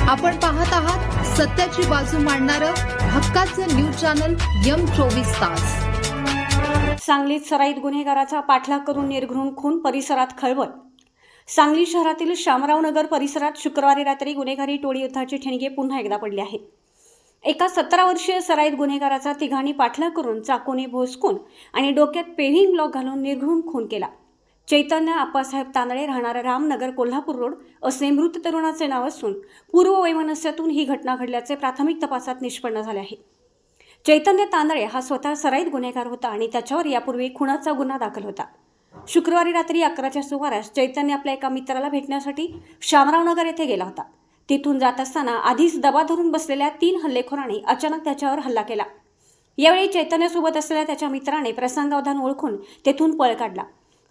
आपण पाहत आहात सत्याची बाजू मांडणारं हक्काचं न्यूज चॅनल M24 तास। सांगलीत सराईत गुन्हेगाराचा पाठलाग करून निर्घृण खून, परिसरात खळबळ। सांगली शहरातील शामराव नगर परिसरात शुक्रवारी रात्री गुन्हेगारी टोळी युद्धाचे ठिणगे पुन्हा एकदा पडले आहेत। एका 17 वर्षीय सराईत गुन्हेगाराचा तिघांनी पाठलाग करून चाकूने भोसकून आणि डोक्यात पेव्हिंग ब्लॉक घालून निर्घृण खून केला। चैतन्य आप्पासाहेब तांदळे, राहणारा रामनगर, कोल्हापूर रोड असे मृत तरुणाचे नाव असून पूर्व वैमनस्यातून ही घटना घडल्याचे प्राथमिक तपासात निष्पन्न झाले आहे। चैतन्य तांदळे हा स्वतः सराईत गुन्हेगार होता आणि त्याच्यावर यापूर्वी खुनाचा गुन्हा दाखल होता। शुक्रवारी रात्री 11च्या सुमारास चैतन्य आपल्या एका मित्राला भेटण्यासाठी शामरावनगर येथे गेला होता। तिथून जात असताना आधीच दबा धरून बसलेल्या 3 हल्लेखोरांनी अचानक त्याच्यावर हल्ला केला। यावेळी चैतन्यासोबत असलेल्या त्याच्या मित्राने प्रसंगावधान ओळखून तेथून पळ काढला।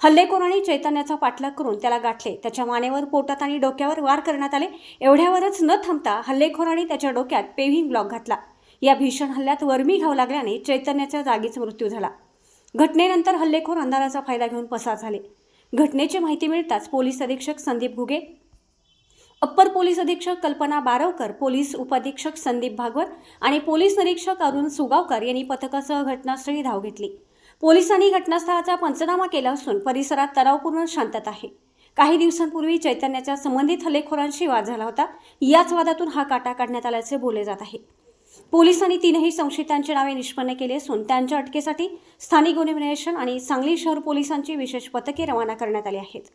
हल्लेखोरांनी चैतन्याचा पाठलाग करून त्याला गाठले। त्याच्या मानेवर, पोटात आणि डोक्यावर वार करण्यात आले। एवढ्यावरच न थांबता हल्लेखोरांनी त्याच्या डोक्यात पेव्हिंग ब्लॉक घातला। या भीषण हल्ल्यात वर्मी घाव लागल्याने चैतन्याच्या जागीच मृत्यू झाला। घटनेनंतर हल्लेखोर अंधाराचा फायदा घेऊन पसार झाले। घटनेची माहिती मिळताच पोलीस अधीक्षक संदीप घुगे, अप्पर पोलीस अधीक्षक कल्पना बारवकर, पोलीस उपअधीक्षक संदीप भागवत आणि पोलीस निरीक्षक अरुण सुगावकर यांनी पथकासह घटनास्थळी धाव घेतली। पोलिसांनी घटनास्थळाचा पंचनामा केला असून परिसरात तणावपूर्ण शांतता आहे। काही दिवसांपूर्वी चैतन्याच्या संबंधित हल्लेखोरांशी वाद झाला होता। याच वादातून हा काटा काढण्यात आल्याचे बोलले जात आहे। पोलिसांनी 3ही संशयितांची नावे निष्पन्न केली असून त्यांच्या अटकेसाठी स्थानिक गुन्हे अन्वेषण आणि सांगली शहर पोलिसांची विशेष पथके रवाना करण्यात आली आहेत।